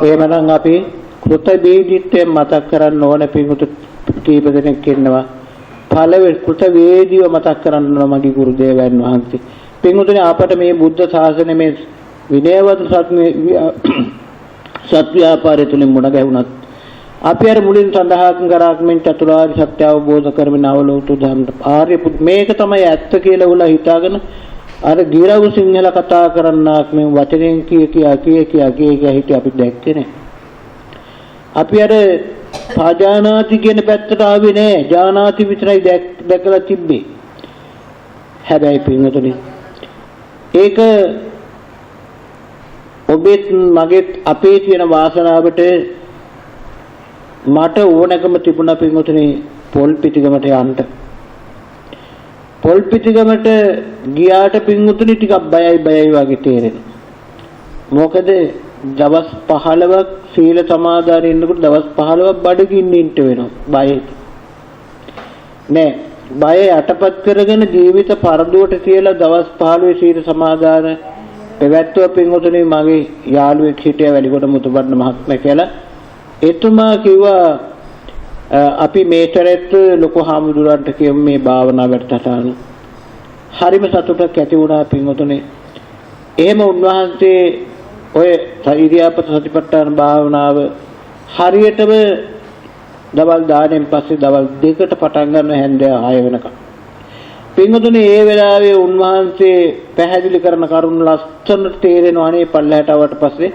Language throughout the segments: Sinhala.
එහෙමනම් අපි කෘත වේදීත්වයෙන් මතක් කරන්න ඕන පිටු කීප දෙනෙක් ඉන්නවා. පළවෙනි කෘත වේදීව මතක් කරන්න ඕන මගේ ගුරු දේවයන් වහන්සේ. පිටුතුනේ අපට මේ බුද්ධ ශාසනය මේ විනයවත් සත්‍යාපාරය තුලින් මුණ ගැහුණත් අපි අර මුලින් සඳහන් කරාක්මෙන් චතුරාර්ය සත්‍ය අවබෝධ කරගෙන අවලෝතු ධම්ම ආර්ය මේක තමයි ඇත්ත කියලා උලා හිතාගෙන අර ගිරව් සිංහල කතා කරන්නාක් මේ වචනෙන් කිය හිටිය අපි දැක්කේ නෑ. අපි අර පාජානාති කියන පැත්තට ආවේ නෑ. ජානාති විතරයි දැකලා තිබ්බේ. හැබැයි පින්වතුනි ඒක ඔබෙත් මගෙත් අපේ තියෙන වාසනාවට මට ඕනකම තිබුණා පින්වතුනි පොල් පිටිගමට යන්න. පොල් පිටිගමට ගියාට පින්වතුනි ටිකක් බයයි වගේ තේරෙනවා. මොකද දවස් 15ක් සීල සමාදානෙ ඉන්නකොට දවස් 15ක් බඩගින්න ඉන්න වෙනවා. බයයි. නෑ බය යටපත් කරගෙන ජීවිත පරදුවට තියලා දවස් 15 සීල සමාදාන පැවැත්වුව පින්වතුනි මගේ යාළුවෙක් හිටියා වැලිගොඩ මුතුබඩ මහත්මයා කියලා. එතුමා කිව්වා අපි මේතරත් ලොකු හාමුදුරන්ට කියමු මේ භාවනා වැඩසටහන. හරිම සතුටක් ඇති වුණා පින්වතුනි. එහෙම උන්වහන්සේ ඔය ඉරියාපත සතිපට්ඨාන භාවනාව හරියටම දවල් 10න් පස්සේ දවල් 2කට පටන් ගන්න හැන්දෑ 6 වෙනකම්. පින්වතුනි ඒ වෙලාවේ උන්වහන්සේ පැහැදිලි කරන කරුණ ලස්සනට තේරෙනවා අනේ පල්ලහැට ආවට පස්සේ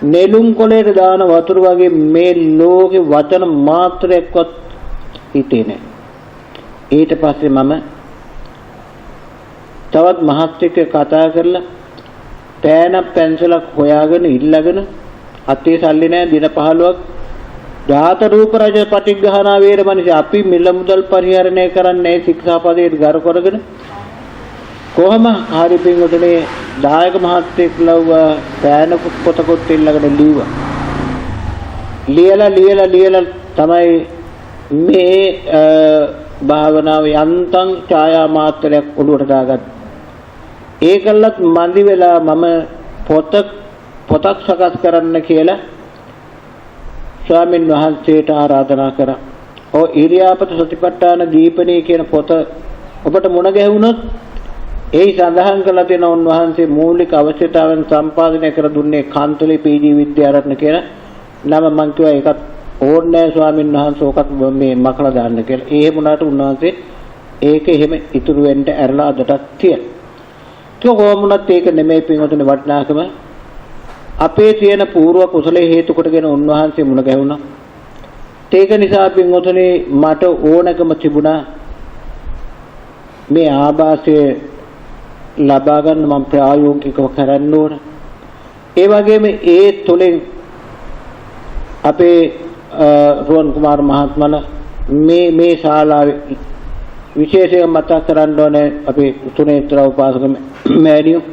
නෙළුම් කොළේට දාන වතුර වගේ මේ ලෝකේ වචන මාත්‍රයක්වත් හිතේ නැහැ. ඊට පස්සේ මම තවත් මහත් එක්ක කතා කරලා පෑන පැන්සලක් හොයාගෙන ඉල්ලගෙන අතේ සල්ලි නැහැ දින 15ක් ජාත රූප රජ පටිඝානා වේරමණී අපි මිල මුදල් පරිහරණය කරන්නේ ශික්ෂාපදයට ගරු කරගෙන කොහොම හරි පින්වතුනේ දායක මහත්තයෙක් ලව්වා පෑන පොතකොත් ඉල්ලගෙන ලියලා තමයි මේ භාවනාව යන්තම් ඡායා මාත්‍රයක් ඔළුවට දාගත්තා. ඒකලත් මන්දි වෙලා මම පොතක් සකස් කරන්න කියලා ස්වාමීන් වහන්සේට ආරාධනා කරා. ඔය ඉරියාපත සතිපට්ඨාන දීපණී කියන පොත ඔබට මුණ ගැහුණොත් ඒ සඳහන් කළ තියෙන උන්වහන්සේ මූලික අවශ්‍යතාවන් සම්පාදනය කර දුන්නේ කාන්තලේ පීජී විද්‍යාරත්න කියලා. නම මං කිව්වා ඒකත් ඕනේ නැහැ ස්වාමීන් වහන්සේ ඕකත් මේ මකලා දාන්න කියලා. ඒ වුණාට උන්වහන්සේ ඒක එහෙම ඉතුරු වෙන්න ඇරලා අදටත් තියෙනවා. ඒක කොහොමුණත් ඒක නෙමෙයි පින්වතුනි වටිනාකම. අපේ තියෙන పూర్ව කුසලයේ හේතු කොටගෙන උන්වහන්සේ මුණ ගැහුණා. ඒක නිසා පින්වතුනි මට ඕනකම තිබුණා මේ ආభాසයේ ලබා ගන්න මම ප්‍රායෝගිකව කරන්න ඕන. ඒ වගේම ඒ තුලින් අපේ රුවන් කුමාර මහත්මලා මේ ශාලාවේ විශේෂයෙන් මතක් කරන්න ඕනේ අපේ තුනේතර උපාසක මෑණියෝ.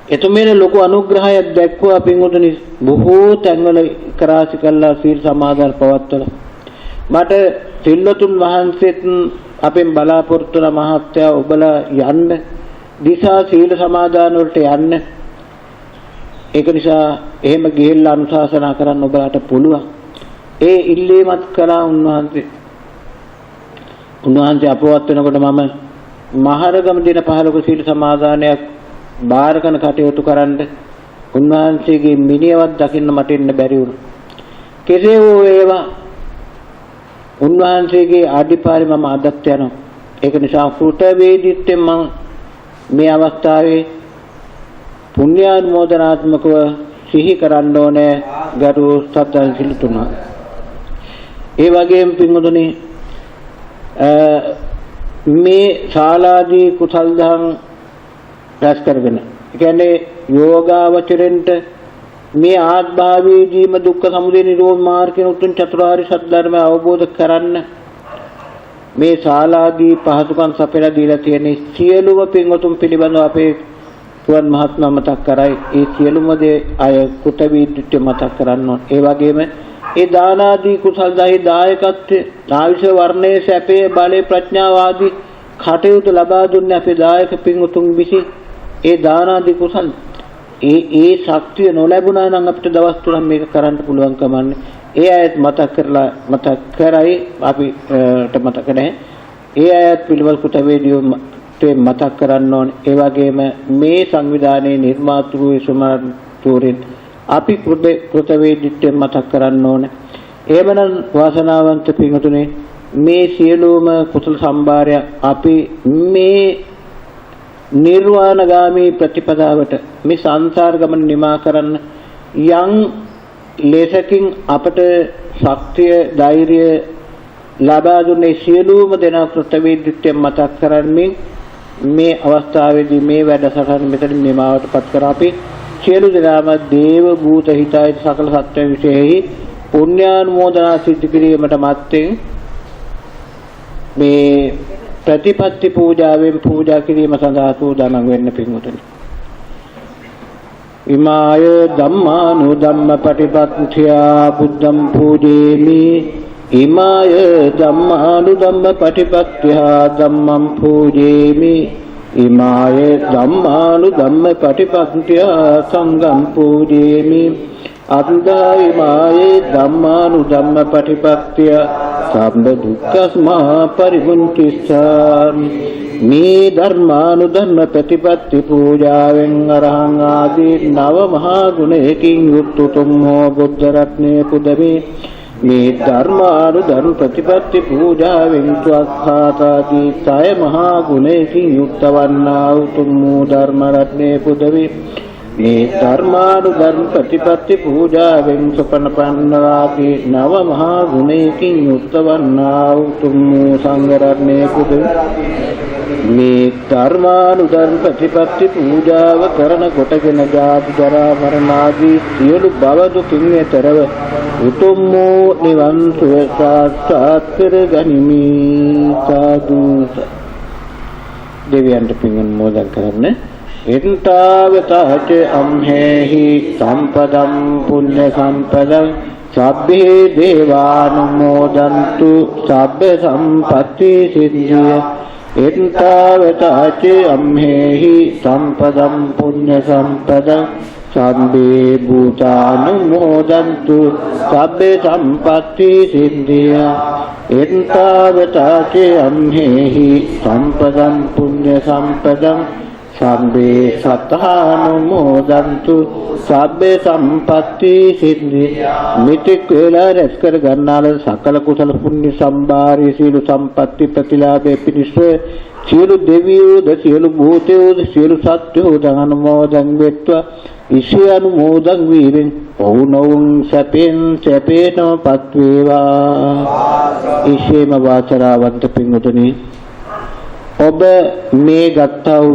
එතුමියට ලොකු අනුග්‍රහයක් දැක්වුවා පින්වතුනි බොහෝ තැන්වල කරාසි කළා සීල් සමාදන් පවත්වලා. මට සිල්වතුන් වහන්සේත් අපෙන් බලාපොරොත්තු වන මහත්තයා ඔබලා යන්න දිසා සීල සමාදාන වලට යන්න. ඒක නිසා එහෙම ගිහිල්ලා අනුශාසනා කරන්න ඔබලාට පුළුවන්. ඒ ඉල්ලීමත් කළා උන්වහන්සේ අපවත් වෙනකොට මම මහරගම දින 15ක සීල සමාදානයක් බාරකන කටයුතු කරන්න උන්වහන්සේගේ මිනියවත් දකින්න මට ඉන්න බැරි වුණා. කෙසේ වූ ඒවා උන්වහන්සේගේ අඩිපාරේ මම අදත් යනවා. ඒක නිසා කෘත වේදිත්වයෙන් මම මේ අවස්ථාවේ පුණ්‍යානුමෝදනාත්මකව සිහි කරන්න ඕනේ ගරු සත්‍යං සිල්තුනා. ඒ වගේම පින්වතුනි මේ ශාලාදී කුසල් දහම් රැස් කරගෙන ඒ කියන්නේ යෝගාවචරෙන්ට මේ ආත්භාවයේදීම දුක්ඛ සමුදය නිරෝධ මාර්ගයෙන් උතුම් චතුරාර්ය සත්‍ය ධර්මය අවබෝධ කරන්න මේ ශාලාදී පහසුකම් සපයලා දීලා තියෙන සියලුම පින්වතුන් පිළිබඳව අපේ පුවන් මහත්මයා මතක් කරයි. ඒ සියලුම දේ අය කුත වීදිත්‍ය මතක් කරන්න ඕන. ඒ වගේම ඒ දාන ආදී කුසල් දහි දායකත්වයේ ආයුෂ වර්ණයේ සැපේ බලේ ප්‍රඥාව ආදී කටයුතු ලබා දුන්නේ අපේ දායක පින්වතුන් විසින්. ඒ දාන ආදී කුසල් ඒ ශක්තිය නොලැබුණා නම් අපිට දවස් 3ක් මේක කරන්න පුළුවන් කමන්නේ. ඒ අයත් මතක් කරයි අපිට මතක නැහැ. ඒ අයත් පිළිවෙල කුටවේදියෝ මතක් කරන්න ඕනේ. ඒ වගේම මේ සංවිධානයේ නිර්මාතෘ සමාජතුරින් අපි කුටවේදිත්වය මතක් කරන්න ඕනේ. එහෙමනම් වාසනාවන්ත පින්තුනේ මේ සියලුම කුසල සම්භාරය අපි මේ නිර්වාණගාමී ප්‍රතිපදාවට මේ සංසාර ගමන නිමා කරන්න යම් ලෙසකින් අපට ශක්තිය ධෛර්යය ලබා දුන්නේ සියලුම දෙනා කෘතවේදීත්වය මතක් කරන්නේ මේ අවස්ථාවේදී මේ වැඩසටහන මෙතන නිමාවටපත් කර අපි සියලු දෙනාම දේව භූත හිතයි සකල සත්‍ය විශේෂෙහි පුණ්‍යානුමෝදනා සිද්ධ කිරීමට මත්තෙන් මේ ප්‍රතිපත්ති පූජාවෙන් පූජා කිරීම සඳහා සූදානම් වෙන්න පින්වතුනි. ඉමාය ධම්මානු ධම්ම පටිපත්ත්‍යා බුද්ධං පූජේමි. ඉමාය ධම්මානු ධම්ම පටිපත්ත්‍යා ධම්මං පූජේමි. ඉමාය ධම්මානු ධම්ම පටිපත්ත්‍යා සංඝං පූජේමි. අන්දායිමායේ ධම්මානු ධම්ම පටිපත්ත්‍යා සම්බ දුක්ඛස්මා පරිමුක්තිස්සාමි. මේ ධර්මානු ධර්ම ප්‍රතිපත්ති පූජාවෙන් අරහං ආදී නව මහා ගුණයකින් යුක්තුතුම් හෝ බුද්ධ රත්නයේ පුදමේ මේ ධර්මානු ධර්ම ප්‍රතිපත්ති පූජාවෙන් ස්වස්ථාතාදී සය මහා ගුණයකින් යුක්තවන්නා උතුම් වූ ධර්ම රත්නයේ පුදමේ මේ ධර්මානු ධර්ම ප්‍රතිපත්ති පූජාවෙන් සපනපන්නාගේ නව මහා ගුණයකින් යුක්තවන්නා උතුම් වූ සංඝ රත්නයේ පුදමේ මේ ධර්මානු ධර්ම ප්‍රතිපත්ති පූජාව කරන කොටගෙන ජාති ජරා මරණ ආදී සියලු භව දුකින් එතරව උතුම් වූ නිවන් සුව සාක්ෂාත් කර ගනිමි. සාදු. දෙවියන්ට පින් අනුමෝදන් කරන්න. එන්තාවතච අම්හෙහි සම්පදම් පුඤ්ඤ සම්පදං සබ්බේ දේවානුමෝදන්තු සබ්බ සම්පත්ති සිද්ධිය. එන්තාවතච අම්හෙහි සම්පදම් පුඤ්ඤ සම්පදං සම්බේ භූතානුමෝදන්තු සබ්බේ සම්පත්ති සිද්ධිය. එන්තාවතච අම්හෙහි සම්පදම් පුඤ්ඤ සම්පදං සම්බේ සත්තානුමෝදන්තු සබ්බේ සම්පත්ති සිද්ධි. මිත්‍යක් වේලා රැස් කර ගන්නාල සකල කුසල පුණ්‍ය සම්භාරී සීල සම්පත්ති ප්‍රතිලාභේ පිණිස සියලු දෙවියෝ සියලු භූතයෝ සියලු සත්වයෝ ධනමෝදන් වෙත්වා ඉෂේ අනුමෝදන් වීරෙන් ඔවුනොවුන් සැපෙන් සැපේනපත් වේවා. ඉෂේම වාචරාවන්ත පින්වතුනි ඔබ මේ ගත්තා වූ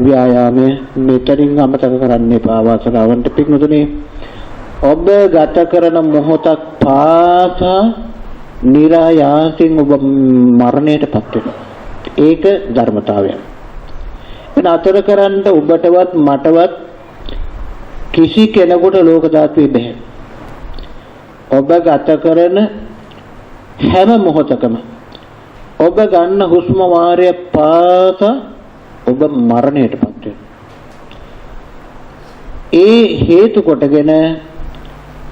ව්‍යායාමය මෙතරින් අමතක කරන්න එපා. වාසනාවන්ත පින්වතුනි ඔබ ගත කරන මොහොතක් පාසා නිරායාසින් ඔබ මරණයටපත් වෙනවා. ඒක ධර්මතාවය. එන අතර කරන්න ඔබටවත් මටවත් කිසි කෙනෙකුට ලෝක ධාතුවේ බෑ. ඔබ ගත කරන හැම මොහොතකම ඔබ ගන්න හුස්ම වාරය පාස ඔබ මරණයටපත් වෙනවා. ඒ හේතු කොටගෙන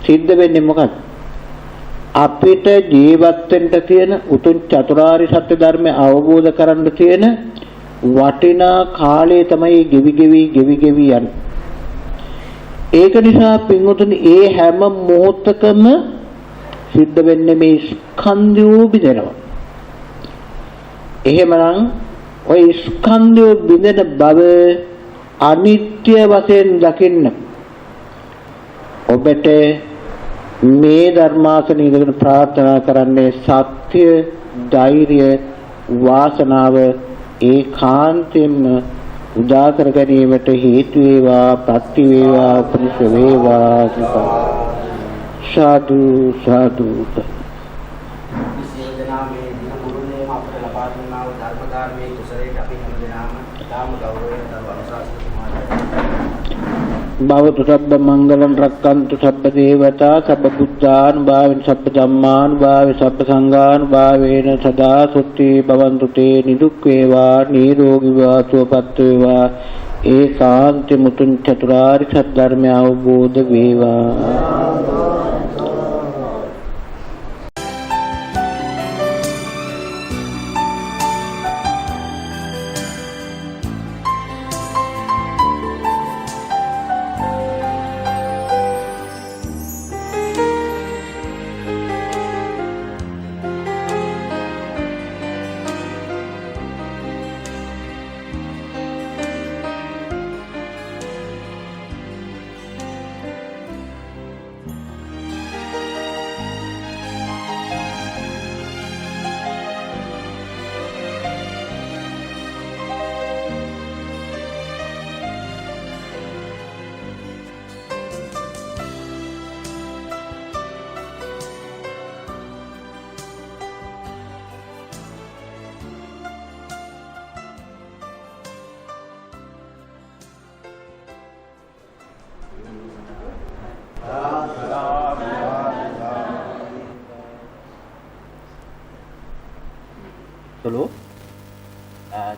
සිද්ධ වෙන්නේ මොකක්ද? අපිට ජීවත් වෙන්න තියෙන උතුම් චතුරාර්ය සත්‍ය ධර්මය අවබෝධ කරගන්න තියෙන වටිනා කාලය තමයි ගෙවි ගෙවි යන්නේ. ඒක නිසා පින්වතුනි ඒ හැම මොහොතකම සිද්ධ වෙන්නේ මේ ස්කන්ධය බිඳෙනවා. එහෙමනම් ওই ස්කන්ධය බිඳෙන බව අනිත්‍ය වශයෙන් දකින්න ඔබට මේ ධර්මාසනයේ ඉඳගෙන ප්‍රාර්ථනා කරන්නේ සත්‍ය ධෛර්ය වාසනාව ඒකාන්තයෙන්ම උදා කර ගැනීමට හේතු වේවා ප්‍රති වේවා උපනිෂ වේවා. සාදු සාදු. භවතු සබ්බ මංගලං රක්칸තු සබ්බ දේවතා සබ්බ බුද්ධාන් භාවෙන් සබ්බ ධම්මාන් භාවෙ සබ්බ සංඝාන් භාවේන සදා සුත්ති භවන්තු තේ නිදුක් වේවා නිරෝගී වා සුවපත් වේවා ඒකාන්ත මුතුන් චතුරාර්ය සත්‍ය ධර්මය අවබෝධ වේවා.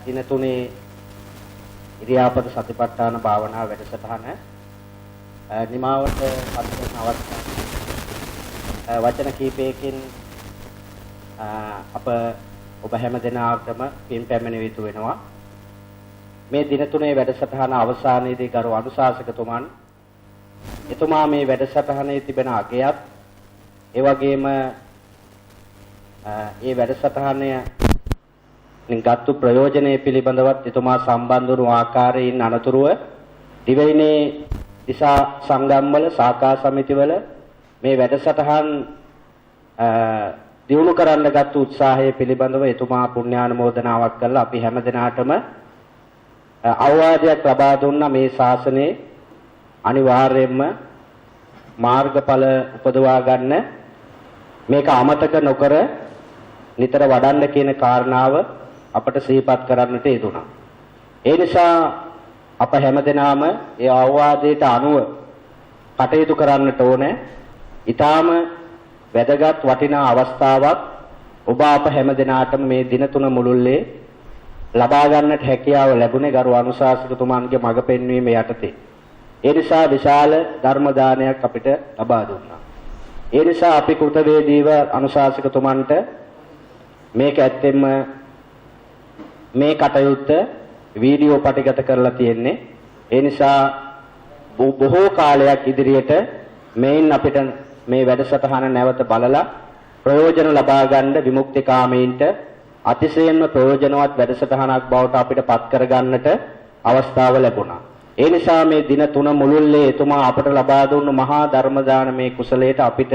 දින තුනේ ඉරියාපත සතිපට්ඨාන භාවනා වැඩසටහන නිමාවට පත් කරන අවස්ථාවේ වචන කීපයකින් අප ඔබ හැම දෙනාටම පින් පැමිණෙවි යුතු වෙනවා. මේ දින තුනේ වැඩසටහන අවසානයේදී ගරු අනුශාසකතුමන් එතුමා මේ වැඩසටහනේ තිබෙන අගයත් ඒ වගේම ඒ වැඩසටහනේ ගත්තු ප්‍රයෝජනයේ පිළිබඳවත් එතුමා සම්බන්ධ වූ ආකාරයෙන් අනතුරුව දිවයිනේ දිසා සංගම්වල සාකා සමිතිවල මේ වැඩසටහන් දියුණු කරන්න ගත්තු උත්සාහය පිළිබඳව එතුමා පුණ්‍යානුමෝදනාවක් කළා. අපි හැමදෙනාටම අවවාදයක් ලබා දුන්නා මේ ශාසනයේ අනිවාර්යයෙන්ම මාර්ගඵල උපදවා ගන්න මේක අමතක නොකර නිතර වඩන්න කියන කාරණාව අපට සිහිපත් කරන්නට යෙදුණා. ඒ නිසා අප හැමදෙනාම ඒ අවවාදයට අනුව කටයුතු කරන්නට ඕනේ. ඊටාම වැදගත් වටිනා අවස්ථාවක් ඔබ අප හැමදෙනාටම මේ දින තුන මුළුල්ලේ ලබා ගන්නට හැකියාව ලැබුණේ ගරු අනුශාසකතුමන්ගේ මඟ පෙන්වීම යටතේ. ඒ නිසා විශාල ධර්ම දානයක් අපිට ලබා දුන්නා. ඒ නිසා අපි කෘතවේදීව අනුශාසකතුමන්ට මේක ඇත්තෙන්ම මේ කටයුත්ත වීඩියෝ පටිගත කරලා තියෙන්නේ. ඒ නිසා බොහෝ කාලයක් ඉදිරියට මේන් අපිට මේ වැඩසටහන නැවත බලලා ප්‍රයෝජන ලබා ගන්න විමුක්තිකාමීන්ට අතිශයින්ම ප්‍රයෝජනවත් වැඩසටහනක් බවට අපිට පත් කර ගන්නට අවස්ථාව ලැබුණා. ඒ නිසා මේ දින තුන මුළුල්ලේ එතුමා අපට ලබා දුන්නු මහා ධර්ම දානමේ කුසලයට අපිට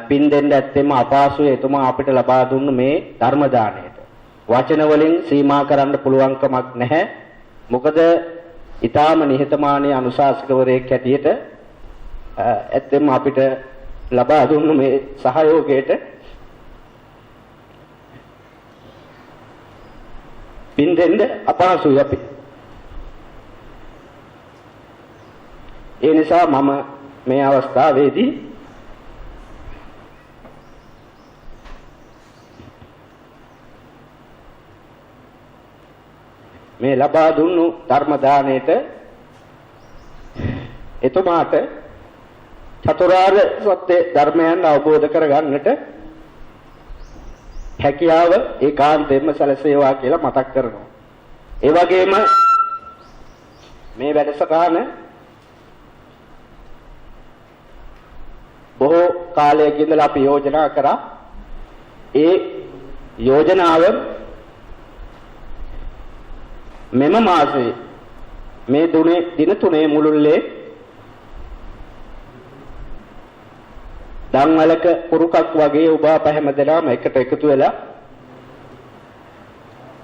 පින් දෙන්න ඇත්තෙම අපහසුයි. එතුමා අපිට ලබා දුන්නු මේ ධර්ම දාණයට වචන වලින් සීමා කරන්න පුළුවන්කමක් නැහැ. මොකද ඊටාම නිහතමානී අනුශාසකවරයෙක් හැටියට ඇත්තෙම අපිට ලබා දුන්නු මේ සහයෝගයට පින් දෙන්න අපහසුයි අපි. ඒ නිසා මම මේ අවස්ථාවේදී මේ ලබා දුන්නු ධර්ම දාණයට එතුමාට චතුරාර්ය සත්‍ය ධර්මයන් අවබෝධ කරගන්නට හැකියාව ඒකාන්තයෙන්ම සැලසේවා කියලා මතක් කරනවා. ඒ වගේම මේ වැඩසටහන බොහෝ කාලයක ඉඳලා අපි යෝජනා කරා. ඒ යෝජනාව මෙම මාසයේ මේ දින තුනේ මුළුල්ලේ දන්වලක පුරුකක් වගේ ඔබ අප හැමදෙනාම එකට එකතු වෙලා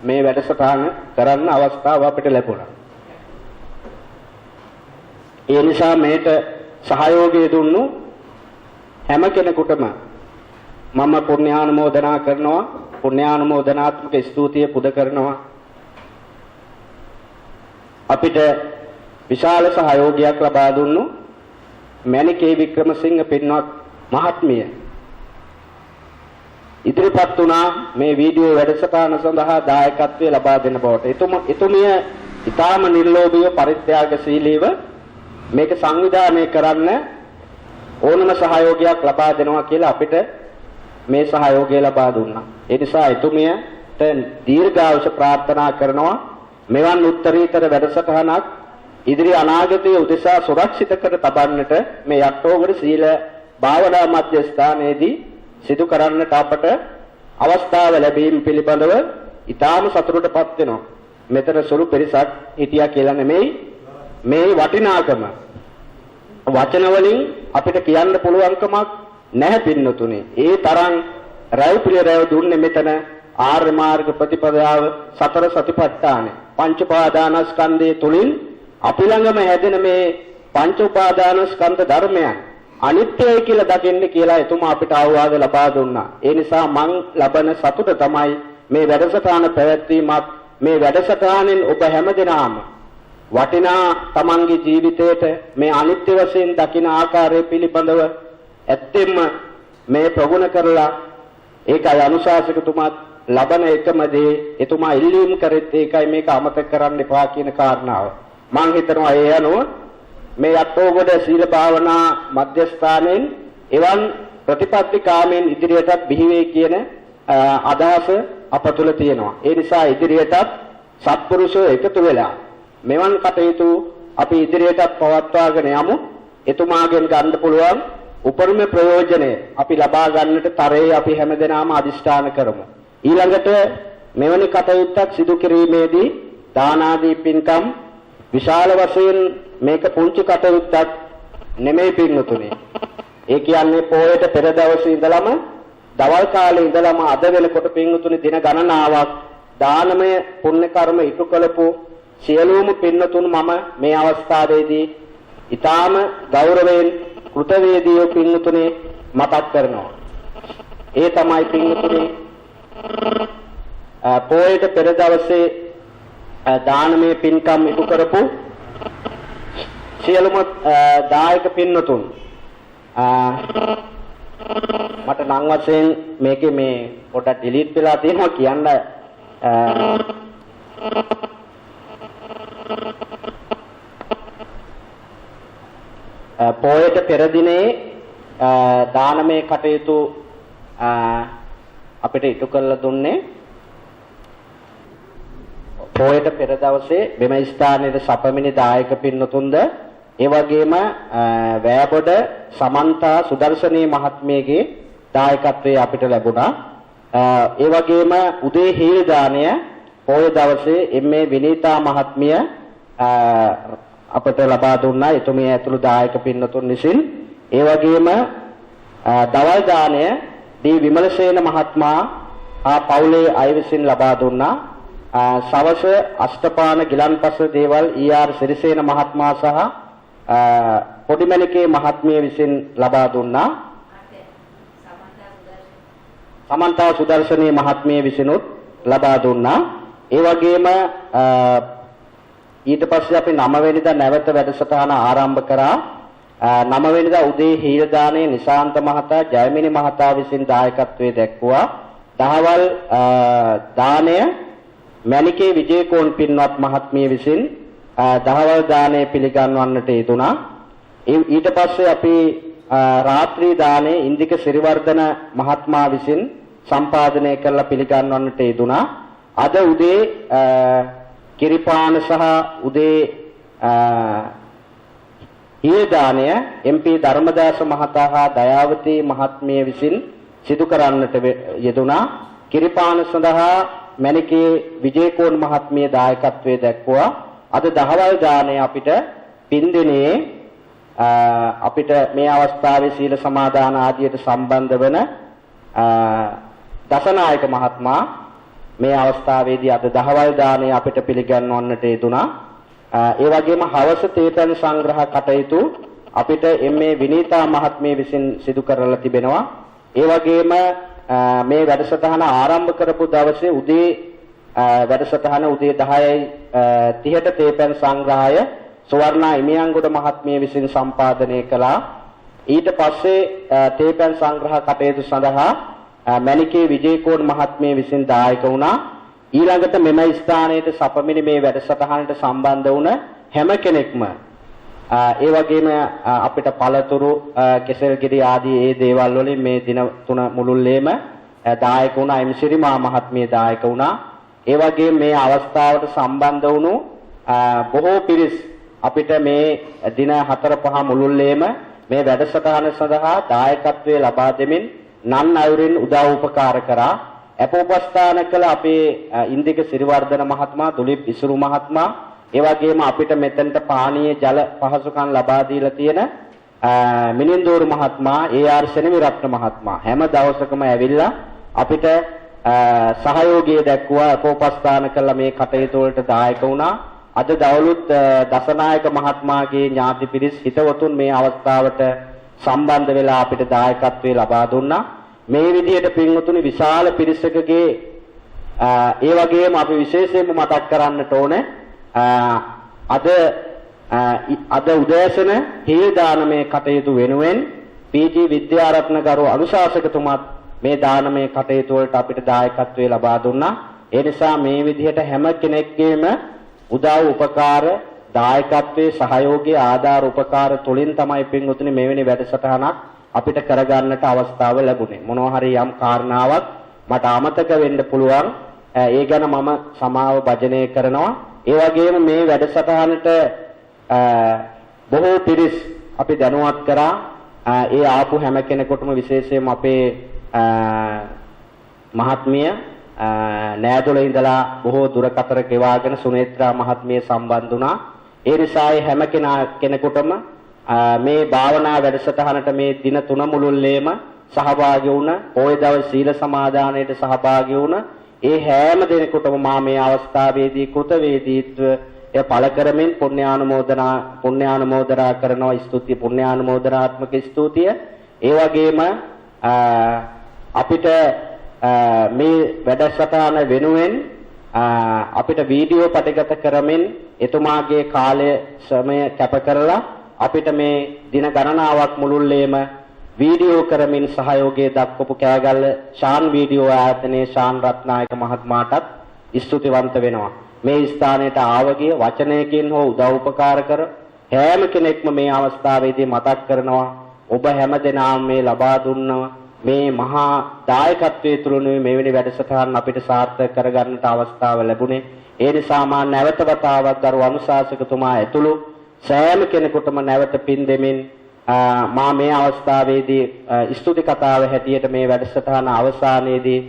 මේ වැඩසටහන කරන්න අවස්ථාව අපිට ලැබුණා. ඒ නිසා මේට සහයෝගය දුන්නු හැම කෙනෙකුටම මම පුණ්‍යානුමෝදනා කරනවා. පුණ්‍යානුමෝදනාත්මක ස්තුතිය පුද කරනවා. අපිට විශාල සහයෝගයක් ලබා දුන්නු මැණිකේ වික්‍රමසිංහ පින්වත් මහත්මිය ඉදිරිපත් වුණා මේ වීඩියෝ වැඩසටහන සඳහා දායකත්වය ලබා දෙන බවට. එතුමිය ඊටාම නිර්ලෝභීව පරිත්‍යාගශීලීව මේක සංවිධානය කරන්න ඕනම සහයෝගයක් ලබා දෙනවා කියලා අපිට මේ සහයෝගය ලබා දුන්නා. ඒ නිසා එතුමියට දීර්ඝායුෂ ප්‍රාර්ථනා කරනවා. මෙවන් උත්තරීතර වැඩසටහනක් ඉදිරි අනාගතයේ උදෙසා සුරක්ෂිත කර තබන්නට මේ අක්ටෝබර් සීල භාවනා මධ්‍යස්ථානයේදී සිදු කරන්නට අපට අවස්ථාව ලැබීම පිළිබඳව ඊටාම සතුටටපත් වෙනවා. මෙතන සුළු පිරිසක් හිටියා කියලා නෙමෙයි මේ වටිනාකම වචන වලින් අපිට කියන්න පුළුවන්කමක් නැහැ පින්නතුනේ. ඒ තරම් රැව් පිළිරැව් දුන්නේ මෙතන ආර්ය මාර්ග ප්‍රතිපදාව සතර සතිපට්ඨාන පංච උපාදානස්කන්ධය තුලින් අපි ළඟම හැදෙන මේ පංච උපාදානස්කන්ධ ධර්මයන් අනිත්‍යයි කියලා දකින්න කියලා එතුමා අපිට අවවාද ලබා දුන්නා. ඒ නිසා මං ලබන සතුට තමයි මේ වැඩසටහන පැවැත්වීමත් මේ වැඩසටහනෙන් ඔබ හැමදෙනාම වටිනා තමන්ගේ ජීවිතයට මේ අනිත්‍ය වශයෙන් දකින ආකාරය පිළිබඳව ඇත්තෙන්ම මේ ප්‍රගුණ කරලා ඒකයි අනුශාසකතුමාත් ලබන එකම දේ එතුමා ඉල්ලීම් කරෙත් ඒකයි මේක අමතක කරන්න එපා කියන කාරණාව. මම හිතනවා ඒ අනුව මේ අටෝගොඩ සීල භාවනා මධ්‍යස්ථානයෙන් එවන් ප්‍රතිපත්ති කාමෙන් ඉදිරියටත් බිහි වේ කියන අදහස අප තුළ තියෙනවා. ඒ නිසා ඉදිරියටත් සත්පුරුෂෝ එකතු වෙලා මෙවන් කටයුතු අපි ඉදිරියටත් පවත්වාගෙන යමු. එතුමාගෙන් ගන්න පුළුවන් උපරිම ප්‍රයෝජනය අපි ලබා ගන්නට තරයේ අපි හැමදෙනාම අදිෂ්ඨාන කරමු. ඊළඟට මෙවැනි කටයුත්තක් සිදු කිරීමේදී දාන ආදී පින්කම් විශාල වශයෙන් මේක පුංචි කටයුත්තක් නෙමෙයි පින්වතුනි. ඒ කියන්නේ පොයට පෙර දවසේ ඉඳලම දවල් කාලේ ඉඳලම අද වෙනකොට පින්වතුනි දින ගණනාවක් දානමය පුණ්‍ය කර්ම ඉටු කළපු සියලුම පින්වතුන් මම මේ අවස්ථාවේදී ඊටාම ගෞරවයෙන් කෘතවේදීව පින්වතුනි මතක් කරනවා. ඒ තමයි පින්වතුනි පොයට පෙර දවසේ දානමය පින්කම් ඉටු කරපු සියලුම දායක පින්වතුන් මට නම් වශයෙන් මේකේ මේ පොඩක් ඩිලීට් වෙලා තියෙනවා කියන්න පොයට පෙර දිනේ දානමය කටයුතු අපිට ඉටු කරලා දුන්නේ පොයට පෙර දවසේ මෙම ස්ථානයේ සපමිනි දායක පින්නතුන්ද ඒ වගේම වෑබොඩ සමන්තා සුදර්ශනී මහත්මියගේ දායකත්වයේ අපිට ලැබුණා. ඒ වගේම උදේ හීල් දාණය පොය දවසේ එම්.ඒ. විනීතා මහත්මිය අපට ලබා දුන්නා. එතුමිය ඇතුළු දායක පින්නතුන් විසින්. ඒ වගේම දවල් දාණය ඩී විමලසේන මහත්මයා පවුලේ අය විසින් ලබා දුන්නා. සවස අෂ්ටපාන ගිලන්පස දේවල් ඊ.ආර්. සිරිසේන මහත්මයා සහ පොඩිමණිකේ මහත්මිය විසින් ලබා දුන්නා. සමන්තා සුදර්ශනී මහත්මිය විසිනුත් ලබා දුන්නා. ඒ වගේම ඊට පස්සේ අපි 9 වෙනිදා නැවත වැඩසටහන ආරම්භ කරා. 9 වෙනිදා උදේ හීල් දාණය නිශාන්ත මහතා ජයමිනි මහතා විසින් දායකත්වයේ දැක්වුවා. දහවල් දාණය මණිකේ විජේකෝන් පින්වත් මහත්මිය විසින් දහවල් දාණය පිළිගන්වන්නට යෙදුණා. ඊට පස්සේ අපි රාත්‍රී දාණය ඉන්දික සිරිවර්ධන මහත්මයා විසින් සම්පාදනය කරලා පිළිගන්වන්නට යෙදුණා. අද උදේ කිරිපාන සහ උදේ ඊයේ දාණය එම්.පී. ධර්මදාස මහතා හා දයාවතී මහත්මිය විසින් සිදු කරන්නට යෙදුණා. කිරිපාන සඳහා මණිකේ විජේකෝන් මහත්මිය දායකත්වයේ දැක්වුවා. අද දහවල් දාණය අපිට පින්දිනේ අපිට මේ අවස්ථාවේ සීල සමාදාන ආදියට සම්බන්ධ වන දසනායක මහත්මයා මේ අවස්ථාවේදී අද දහවල් දාණය අපිට පිළිගන්වන්නට යෙදුණා. ඒ වගේම හවස තේපැන් සංග්‍රහ කටයුතු අපිට එම්.ඒ. විනීතා මහත්මිය විසින් සිදු කරලා තිබෙනවා. ඒ වගේම මේ වැඩසටහන ආරම්භ කරපු දවසේ උදේ වැඩසටහන උදේ 10:30ට තේපැන් සංග්‍රහය සුවර්ණා ඉමියන්ගොඩ මහත්මිය විසින් සම්පාදනය කළා. ඊට පස්සේ තේපැන් සංග්‍රහ කටයුතු සඳහා මණිකේ විජේකෝන් මහත්මිය විසින් දායක වුණා. ඊළඟට මෙම ස්ථානයේ සපමිනි මේ වැඩසටහනට සම්බන්ධ වුණ හැම කෙනෙක්ම ඒ වගේම අපිට පළතුරු කෙසෙල්ගිරි ආදී ඒ දේවල් වලින් මේ දින තුන මුළුල්ලේම දායක වුණා. එම්සිරිමා මහත්මිය දායක වුණා. ඒ වගේම මේ අවස්ථාවට සම්බන්ධ වුණු බොහෝ පිරිස් අපිට මේ දින 4-5 මුළුල්ලේම මේ වැඩසටහන සඳහා දායකත්වයේ ලබා දෙමින් නන් අයුරින් උදව් උපකාර කරා. අපෝපස්ථාන කළ අපේ ඉන්දික සිරිවර්ධන මහත්මයා, දුලිප් ඉසුරු මහත්මයා, ඒ වගේම අපිට මෙතනට පානීය ජල පහසුකම් ලබා දීලා තියෙන මිනින්දෝරු මහත්මයා, ඒ.ආර්. සෙනවිරත්න මහත්මයා හැම දවසකම ඇවිල්ලා අපිට සහයෝගය දක්වා අපෝපස්ථාන කළ මේ කටයුතු වලට දායක වුණා. අද දවලුත් දසනායක මහත්මයාගේ ඥාති පිරිස් හිතවතුන් මේ අවස්ථාවට සම්බන්ධ වෙලා අපිට දායකත්වයේ ලබා දුන්නා. මේ විදිහට පින්වතුනි විශාල පිරිසකගේ ඒ වගේම අපි විශේෂයෙන්ම මතක් කරන්නට ඕනේ අද උදෑසන හේල් දානමය කටයුතු වෙනුවෙන් පී.ජී. විද්‍යාරත්න ගරු අනුශාසකතුමාත් මේ දානමය කටයුතු වලට අපිට දායකත්වයේ ලබා දුන්නා. ඒ නිසා මේ විදිහට හැම කෙනෙක්ගේම උදව් උපකාර දායකත්වයේ සහයෝගය ආධාර උපකාර තුලින් තමයි පින්වතුනි මෙවැනි වැඩසටහනක් අපිට කරගන්නට අවස්ථාව ලැබුණේ. මොනවා හරි යම් කාරණාවක් මට අමතක වෙන්න පුළුවන්. ඒ ගැන මම සමාව භජනය කරනවා. ඒ වගේම මේ වැඩසටහනට බොහෝ පිරිස් අපි දැනුවත් කරා. ඒ ආපු හැම කෙනෙකුටම විශේෂයෙන්ම අපේ මහත්මිය නෑදොල ඉඳලා බොහෝ දුරකතර ගෙවාගෙන සුනේත්‍රා මහත්මිය සම්බන්ධ වුණා. ඒ නිසා හැම කෙනෙකුටම මේ භාවනා වැඩසටහනට මේ දින 3 මුළුල්ලේම සහභාගී වුණ, පොය දවස් සීල සමාදානයට සහභාගී වුණ ඒ හැම දෙනෙකුටම මා මේ අවස්ථාවේදී කෘතවේදීත්වය පළ කරමින් පුණ්‍යානුමෝදනා කරනවා. ස්තුතිය පුණ්‍යානුමෝදනාත්මක ස්තුතිය. ඒ වගේම අපිට මේ වැඩසටහන වෙනුවෙන් අපිට වීඩියෝ පටගත කරමින් එතුමාගේ කාලය ශ්‍රමය කැප කරලා අපිට මේ දින ගණනාවක් මුළුල්ලේම වීඩියෝ කරමින් සහයෝගය දක්වපු කෑගල්ල ශාන් වීඩියෝ ආයතනයේ ශාන් රත්නායක මහත්මයාටත් ස්තුතිවන්ත වෙනවා. මේ ස්ථානයට ආවගේ වචනයකින් හෝ උදව් උපකාර කර හැම කෙනෙක්ම මේ අවස්ථාවේදී මතක් කරනවා ඔබ හැමදෙනාම මේ ලබා දුන්නා මේ මහා දායකත්වයේ තුලනේ මෙවැනි වැඩසටහන් අපිට සාර්ථක කරගන්නට අවස්ථාව ලැබුණේ. ඒ නිසා මා නැවත වතාවක් ගරු අනුශාසකතුමා ඇතුළු සෑම කෙනෙකුටම නැවත පින් දෙමින් මා මේ අවස්ථාවේදී ස්තුති කතාව හැටියට මේ වැඩසටහන අවසානයේදී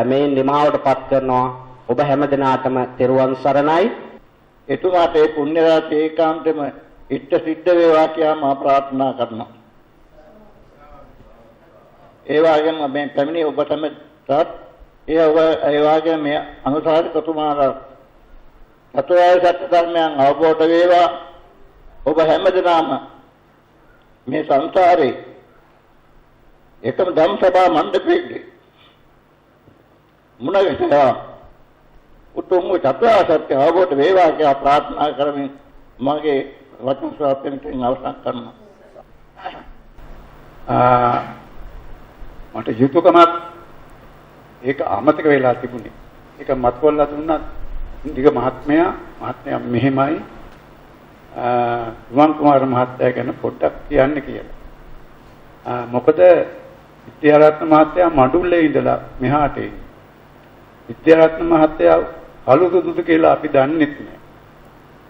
මේ නිමාවටපත් කරනවා. ඔබ හැමදෙනාටම තෙරුවන් සරණයි. එතුමාට ඒ පුණ්‍ය රාශිය ඒකාන්තෙම ඉෂ්ට සිද්ධ වේවා කියලා මා ප්‍රාර්ථනා කරනවා. ඒ වගේම මේ පැමිණි ඔබටම ඒ වගේම මේ අනුශාසකතුමාලා චතුරාර්ය සත්‍ය ධර්මයන් අවබෝධ වේවා. ඔබ හැමදෙනාම මේ සංසාරේ එකම ධම්ම සභා මණ්ඩපයේ මුණ ගැසෙනවා. උතුම් චතුරාර්ය සත්‍ය අවබෝධ වේවා කියලා ප්‍රාර්ථනා කරමින් මගේ වචන ශ්‍රාවකයන්ට අවසන් කරනවා. මට යුතුයකමක් ඒක අමතක වෙලා තිබුණේ. ඒක මතකවලා දුන්නා දිග මහත්මයා මෙහෙමයි රුවන් කුමාර මහත්තයා ගැන පොඩ්ඩක් කියන්න කියලා. මොකද විද්‍යාරත්න මහත්තයා මඩුල්ලේ ඉඳලා මෙහාට එන්නේ. විද්‍යාරත්න මහත්තයා අලුදුදු කියලා අපි දන්නේ නැහැ.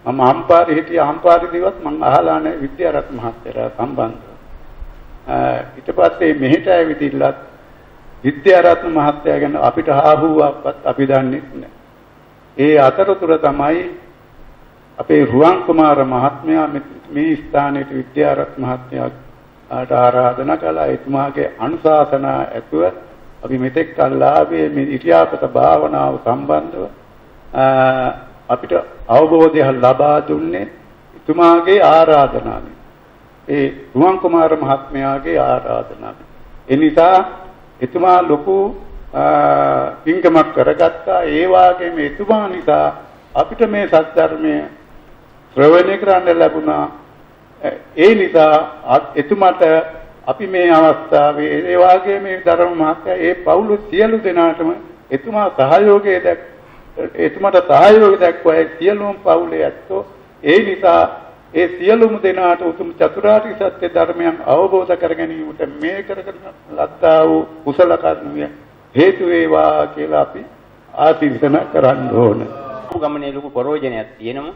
මම අම්පාරේ හිටිය අම්පාරේදීවත් මම අහලා නැහැ විද්‍යාරත්න මහත්තයාට සම්බන්ධව. ඊට පස්සේ මෙහෙට ඇවිදින්නත් විද්‍යාරත්න මහත්තයා ගැන අපිට හාහුවක්වත් අපි දන්නේ නැහැ. ඒ අතරතුර තමයි අපේ රුවන් කුමාර මහත්මයා මේ ස්ථානයේ විද්‍යාරත්න මහත්මයාට ආරාධනා කළා. එතුමාගේ අනුශාසනා ඇතුව අපි මෙතෙක් කල්ලාවේ මේ ඉතිහාසත භාවනාව සම්බන්ධව අපිට අවබෝධය ලබා දුන්නේ එතුමාගේ ආරාධනාවෙන්. ඒ රුවන් කුමාර මහත්මයාගේ ආරාධනාවෙන්. ඒ නිසා එතුමා ලොකු පින්කමක් කරගත්තා. ඒ වගේම එතුමා නිසා අපිට මේ සත්‍ය ශ්‍රවණය කරන්න ලැබුණා. ඒ නිසා එතුමාට අපි මේ අවස්ථාවේ ඒ වාගේ මේ ධර්ම මහත්ය ඒ පවුල සියලු දෙනාටම එතුමා සහයෝගය එතුමාට සහයෝගය දක්වයි සියලුම පවුලේ ඇත්තෝ. ඒ නිසා ඒ සියලුම දෙනාට උතුම් චතුරාර්ය සත්‍ය ධර්මයන් අවබෝධ කර ගැනීමට මේ කරගෙන ලද්දා වූ කුසල කර්මය හේතු වේවා කියලා අපි ආශිර්වාද කරන්න ඕන. ගමනේ ලොකු ප්‍රයෝජනයක් තියෙනවා.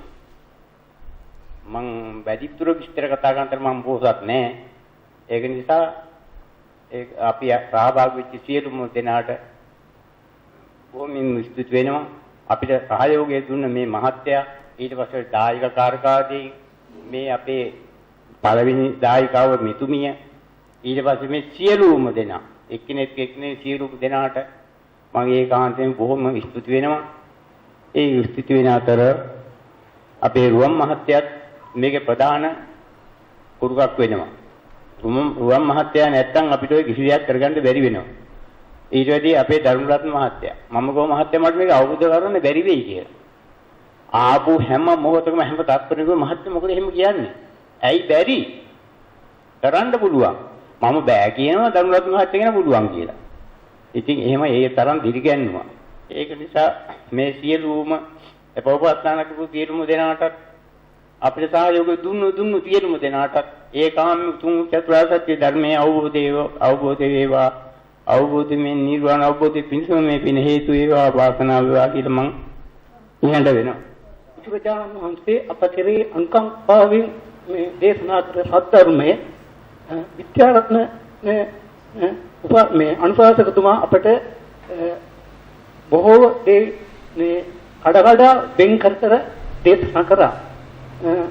මං වැඩිපුර විස්තර කතා කරන්න මම පොසත් නෑ. ඒක නිසා අපි සහභාගී වෙච්ච සියලුම දෙනාට බොහොමින් ස්තුති වෙනවා. අපිට සහයෝගය දුන්න මේ මහත්තයා, ඊට පස්සේ දායක කාර්කාදී මේ අපේ පළවෙනි දායකව මිතුමිය, ඊට පස්සේ මේ සියලුම දෙනා එක්කෙනෙක් සියලුම දෙනාට මම ඒකාන්තයෙන් බොහොම ස්තුති වෙනවා. ඒ ස්තුති වෙන අතර අපේ රුවන් මහත්තයාත් මේකේ ප්‍රධාන කුරුකක් වෙනවා. රුවන් මහත්තයා නැත්තම් අපිට ඔය කිසි දෙයක් කරගන්න බැරි වෙනවා. ඊට වැඩි අපේ ධර්මරත්න මහත්තයා මම ගෝ මහත්තයා මට මේක අවබෝධ කරගන්න බැරි වෙයි කියලා. ආපු හැම මොහොතකම හැම තත්පරයකම මහත්තයා මොකද එහෙම කියන්නේ? ඇයි බැරි? කරන්න පුළුවන්. මම බෑ කියනවා ධර්මරත්න මහත්තයා කියන පුළුවන් කියලා. ඉතින් එහෙම ඒ තරම් දිරිගැන්නුවා. ඒක නිසා මේ සියලුම අපවත්නානකපු සියලුම දෙනාට අපිට සහයෝගය දුන්නු සියලුම දෙනාට ඒකාම තුන් චතුරාර්ය සත්‍ය ධර්මයේ අවබෝධ වේවා. අවබෝධයෙන් නිර්වාණ අවබෝධයෙන් පිණිසම මේ පින හේතු වේවා වාසනාව වේවා කියලා මම නිහඬ වෙනවා. බුදුරජාණන් වහන්සේ අප කෙරේ අංකම්පාවෙන් මේ දේශනා කර සත්‍යර්මයේ විද්‍යාරත්න මේ අනුශාසකතුමා අපට බොහෝ මේ කඩකඩ වෙන් කර දේශනා කරා.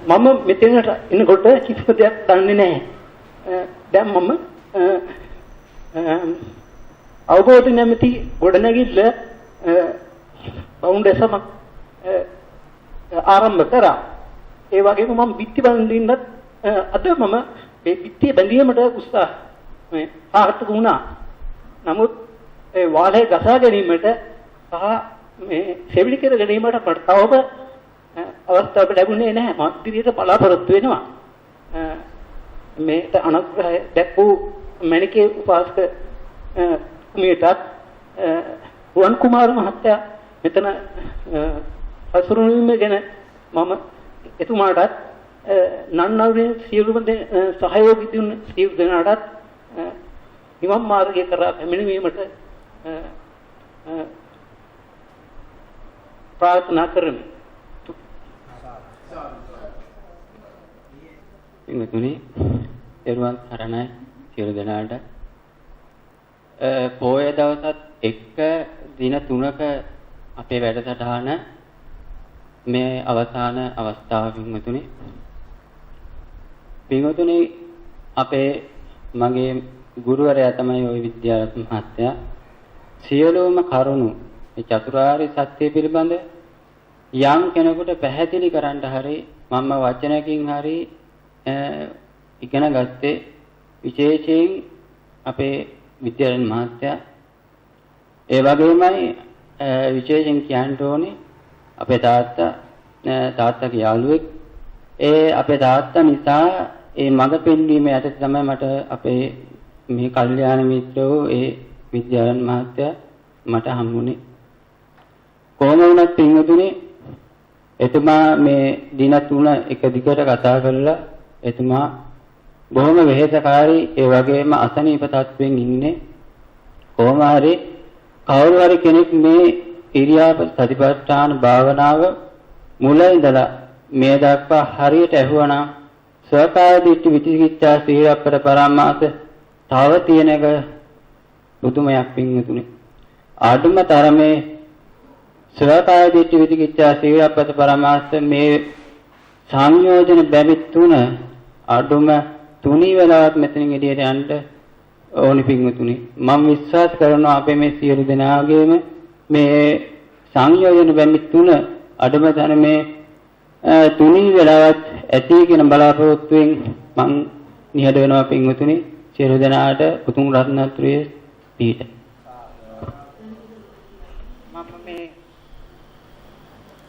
මම මෙතනට එනකොට කිසිම දෙයක් දන්නේ නැහැ. දැන් මම අවබෝධ නැමැති ගොඩනැගිල්ල ෆවුන්ඩේෂන් ආරම්භ කරා. ඒ වගේම මම බිත්ති බඳින්නත් අද මම මේ බිත්තිය බැඳීමට උත්සාහ සාර්ථක වුණා. නමුත් ඒ වාලේ ගසා ගැනීමට සහ මේ සෙවිලි කර ගැනීමට මට තවම අවස්ථාවක් ලැබුණේ නැහැ. මම ඉදිරියට බලාපොරොත්තු වෙනවා. මේට අනුග්‍රහය දැක්වූ මණිකේ උපාසක මේටත් රුවන් කුමාර මහත්තයා මෙතන හසුරුවීම ගැන මම එතුමාටත් නන්නවනේ සියලුම සහයෝගී දුන්න සියලු දෙනාටත් නිවන් මාර්ගය කරා පැමිණීමට ප්‍රාර්ථනා කරමි. ඉන්නතුනි එරුවන් තරණයි සියලු දෙනාට පොය දවසත් එක්ක දින 3ක අපේ වැඩසටහන මේ අවසාන අවස්ථාව පින්වතුනි අපේ මගේ ගුරුවරයා තමයි ওই විද්‍යාරත්න මහත්තයා සියලුම කරුණු මේ චතුරාර්ය සත්‍ය පිළිබඳ යම් කෙනෙකුට පැහැදිලි කරන්න හරි මම වචනකින් හරි ඉගෙන ගත්තේ විශේෂයෙන් අපේ විද්‍යාරත්න මහත්තයා. ඒ වගේමයි විශේෂයෙන් කියන්න ඕනේ අපේ තාත්තගේ යාළුවෙක්. ඒ අපේ තාත්තා නිසා ඒ මඟ පෙන්වීම යටතේ තමයි මට අපේ මේ කල්යාණ මිත්‍රෝ ඒ විද්‍යාරත්න මහත්තයා මට හම්බුනේ. කොහොම වුණත් පින්වතුනි එතුමා මේ දින 3 එක දිගට කතා කරලා එතුමා බොහොම වෙහෙසකාරී ඒ වගේම අසනීප තත්ත්වෙන් ඉන්නේ. කොහොම හරි කවුරු හරි කෙනෙක් මේ ඉරියාපත සතිපට්ඨාන භාවනාව මුල ඉඳලා මේ දක්වා හරියට ඇහුවනම් ස්වකාය දිට්ඨි විචිකිච්ඡා සීලප්පර පරාමාස තව තියෙන එක බුදුමයක් පින්වතුනි. ආඩුම තරමේ ස්වකාය දිට්ඨි විචිකිච්ඡා සීලප්පර පරාමාස මේ සංයෝජන බැරි තුන අඩුම තුනී වෙලාවක් මෙතනින් එළියට යන්න ඕනි පින්වතුනි. මම විශ්වාස කරනවා අපේ මේ සියලු දෙනාගේම මේ සංයෝජන බැමි තුන අඩුම තරමේ තුනී වෙලාවක් ඇති කියන බලාපොරොත්තුවෙන් මම නිහඬ වෙනවා පින්වතුනි. සියලු දෙනාට උතුම් රත්නත්‍රයේ පිහිට. මම මේ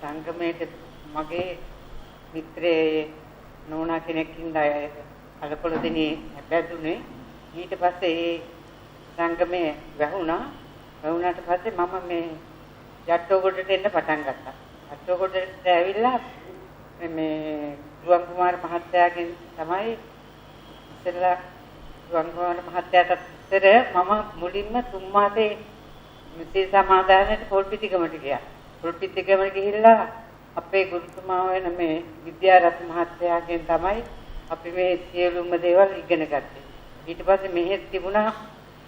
සංගමයේ මගේ මිත්‍රයේ නෝනා කෙනෙක්ින් අලකොළ දෙනේ බැඳුනේ. ඊට පස්සේ ඒ සංගමේ වැහුණාට පස්සේ මම මේ යට්ටෝගොඩට එන්න පටන් ගත්තා. යට්ටෝගොඩට ඇවිල්ලා මේ රුවන් කුමාර මහත්තයාගෙන් තමයි ඉස්සෙල්ලා රුවන් කුමාර මහත්තයාට ඉස්සර මම මුලින්ම 3 මාසේ මිත්‍ය සමාදානයේ පොල්පිටිගමට ගියා. පොල්පිටිගමට ගිහිල්ලා අපේ ගුරුතුමා වෙන මේ විද්‍යාරත්න මහත්තයාගෙන් තමයි අපි මේ සියලුම දේවල් ඉගෙන ගත්තේ. ඊට පස්සේ මෙහෙත් තිබුණා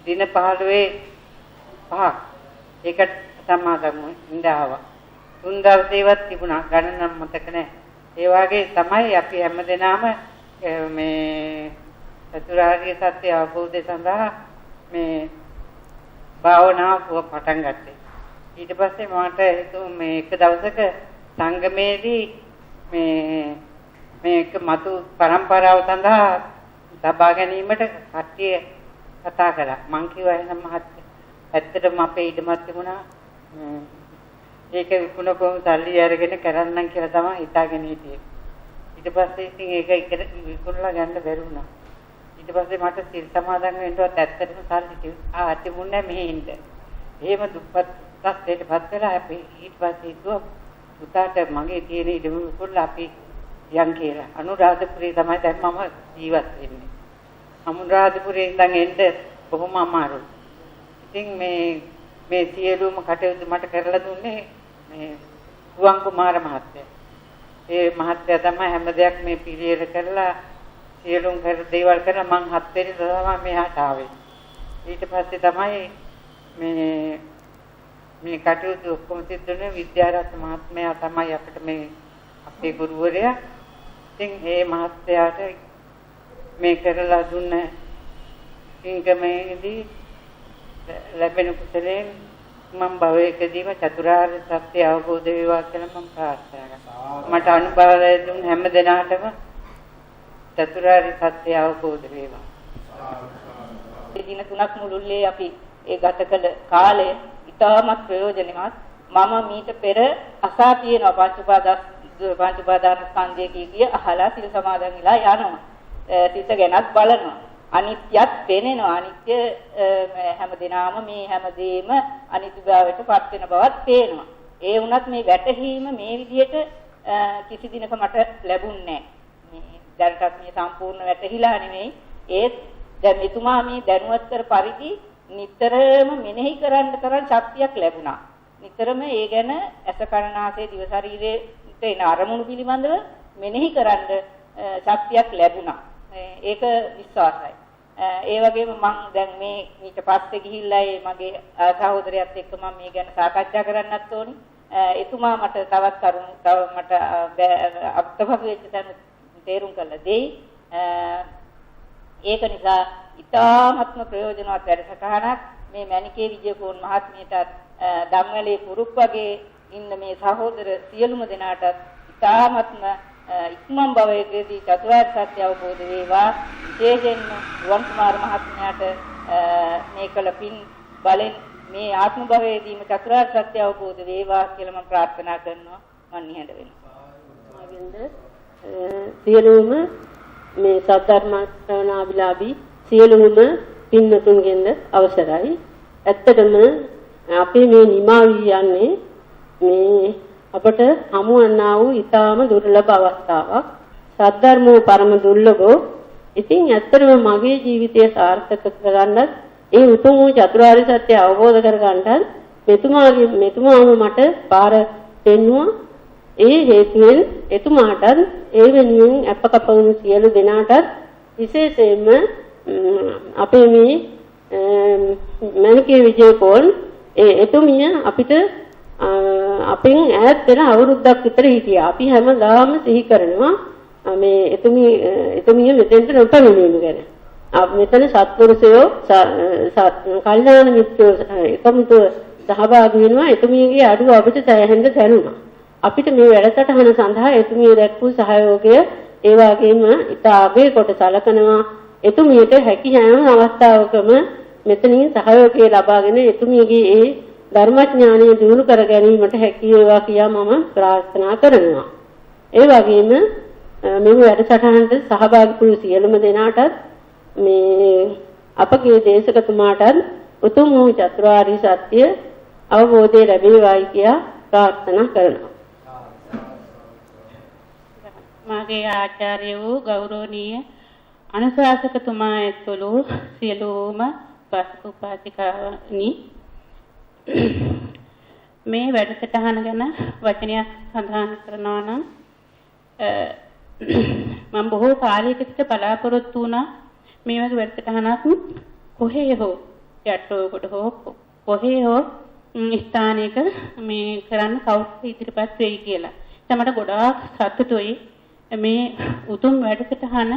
දින 15 ඒකට සමාදම් ඉඳාවා. 3 දවසේවත් තිබුණා ගණන් මතක නැහැ. ඒ වගේ තමයි අපි හැමදෙනාම මේ චතුරාර්ය සත්‍ය අවබෝධය සඳහා මේ භාවනාව පටන් ගත්තේ. ඊට පස්සේ මට හිතුවා මේ එක දවසක සංගමේදී මේක මතු පරම්පරාව සඳහා ලබා ගැනීමට කට්ටිය කතා කළා. මං කිව්වා එහෙනම් මහත්තයා ඇත්තටම අපේ ඉඩමක් තිබුණා. ඒක විකුණපුවම සල්ලි අරගෙන කරන්නම් කියලා තමයි හිතාගෙන හිටියේ. ඊට පස්සේ ඉතින් ඒක විකුණලා ගන්න බැරි වුණා. ඊට පස්සේ මට සිල් සමාදන් වෙන්නවත් ඇත්තටම සල්ලි තිබුණේ නැහැ මෙහෙ ඉන්න. එහෙම දුප්පත් තත්ත්වයටපත් වෙලා අපි ඊට පස්සේ හිතුවා පුතාට මගේ තියෙන ඉඩම විකුණලා අපි යන් කියලා. අනුරාධපුරේ තමයි දැන් මම ජීවත් වෙන්නේ. අනුරාධපුරේ ඉඳන් එන්න බොහොම අමාරුයි. ඉතින් මේ සියලුම කටයුතු මට කරලා දුන්නේ මේ රුවන් කුමාර මහත්තයා. ඒ මහත්තයා තමයි හැම දෙයක් මේ පිළියෙල කරලා සියලුම දේවල් කරලා මං 7 වෙනි තමයි මෙහාට ආවේ. ඊට පස්සේ තමයි මේ කටයුතු ඔක්කොම සිද්ධුනේ විද්‍යාරත්න මහත්මයා තමයි අපිට මේ අපේ ගුරුවරයා. ඉතින් මේ මහත්තයාට මේ කරලා දුන්න පින්කමේදී ලැබෙන කුසලයෙන් මම භවයකදීම චතුරාර්ය සත්‍ය අවබෝධ වේවා කියලා මම ප්‍රාර්ථනා කරනවා. මට අනුභවය දුන්න හැම දිනාටම චතුරාර්ය සත්‍ය අවබෝධ වේවා. දින 3ක් මුළුල්ලේ අපි ඒ ගත කළ කාලය ඉතාමත් ප්‍රයෝජනවත්. මම මීට පෙර අසා තියෙනවා පංච උපාදාන ස්කන්ධය කිය අහලා සිල් සමාදන් වෙලා යනවා. සිත ගැනත් බලනවා. අනිත්‍යත් පේනවා. අනිත්‍ය හැමදෙනාම මේ හැමදේම අනිත්‍යභාවයට පත් වෙන බවත් පේනවා. ඒ වුණත් මේ වැටහීම මේ විදිහට කිසි දිනක මට ලැබුණේ නැහැ. දැනටත් මේ සම්පූර්ණ වැටහිලා නෙමෙයි. ඒත් දැන් මෙතුමා මේ දැනුවත් කර පරිදි නිතරම මෙනෙහි කරන්න තරම් ශක්තියක් ලැබුණා. නිතරම ඒ ගැන ඇස කන නාසය දිව ශරීරයට එන අරමුණු පිළිබඳව මෙනෙහි කරන්න ශක්තියක් ලැබුණා. ඒක විශ්වාසයි. ඒ වගේම මම දැන් මේ ඊට පස්සේ ගිහිල්ලා මගේ සහෝදරයත් එක්ක මම මේ ගැන සාකච්ඡා කරන්නත් ඕනි. එතුමා මට තවත් කරුණු තව මට අත්පහසු වෙච්ච තැන තේරුම් කරලා දෙයි. ඒක නිසා ඉතාමත්ම ප්‍රයෝජනවත් වැඩසටහනක් මේ මණිකේ විජයකෝන් මහත්මියට ධම්මලේ පුරුක් වගේ ඉන්න මේ සහෝදර සියලුම දෙනාට ඉතාමත්ම ඉක්මන් භවයේදී චතුරාර්ය සත්‍ය අවබෝධ වේවා. විශේෂයෙන්ම රුවන් කුමාර මහත්මයාට මේ කළ පින් බලෙන් මේ ආත්ම භවයේදීම චතුරාර්ය සත්‍ය අවබෝධ වේවා කියලා මම ප්‍රාර්ථනා කරනවා. මම නිහඬ වෙනවා. සියලුම මේ සද්ධර්ම ශ්‍රවණාබිලාභී සියලුම පින්නතුන්ගෙන්ද අවසරයි. ඇත්තටම අපි මේ නිමාවී යන්නේ මේ අපට හමු වන්නා වූ ඊටාම දුර්ලභ අවස්ථාවක්. සද්ධර්මෝ පරම දුර්ලභෝ. ඉතින් ඇත්තටම මගේ ජීවිතය සාර්ථක කරගන්නත් ඒ උතුම් වූ චතුරාර්ය සත්‍ය අවබෝධ කරගන්නත් මෙතුමාම මට පාර පෙන්වුවා. ඒ හේතුවෙන් එතුමාටත් ඒ වෙනුවෙන් අපකප වුණු සියලු දෙනාටත් විශේෂයෙන්ම අපේ මේ මණිකේ විජයකෝන් එතුමිය අපිට අපෙන් ඈත් වෙන අවුරුද්දක් විතර හිටියා. අපි හැමදාම සිහි කරනවා මේ එතුමිය මෙතෙන්ට නොපැමිණීම ගැන. මෙතන සත්පුරුෂයෝ කල්යාණ මිත්‍රයෝ එකමුතු සහභාගී වෙනවා. එතුමියගේ අඩුව අපිට සෑහෙන්න දැනුණා. අපිට මේ වැඩසටහන සඳහා එතුමිය දැක්වූ සහයෝගය ඒ වගේම ඉතා අගය කොට සැලකනවා. එතුමියට හැකි හැම අවස්ථාවකම මෙතනින් සහයෝගය ලබාගෙන එතුමියගේ ඒ ධර්මඥානය දිනු කර ගැනීමට හැකි වේවා කියා මම ප්‍රාර්ථනා කරනවා. ඒ වගේම මේ වැඩසටහනට සහභාගී වූ සියලුම දෙනාටත් මේ අපගේ දේශකතුමාටත් උතුම් වූ චතුරාර්ය සත්‍ය අවබෝධය ලැබේවායි කියා ප්‍රාර්ථනා කරනවා. මාගේ ආචාර්ය වූ ගෞරවනීය අනුශාසකතුමා ඇතුළු සියලුම උපාසිකාවනි, මේ වැඩසටහන ගැන වචනයක් සඳහන් කරනවා නම් මම බොහෝ කාලයකට බලාපොරොත්තු වුණා මේ වගේ වැඩසටහනක් කොහේ හෝ යට්ටෝකට හෝ කොහේ හෝ ස්ථානයක මේ කරන්න කවුරුත් ඉදිරිපත් වෙයි කියලා. මට ගොඩාක් සතුටුයි මේ උතුම් වැඩසටහන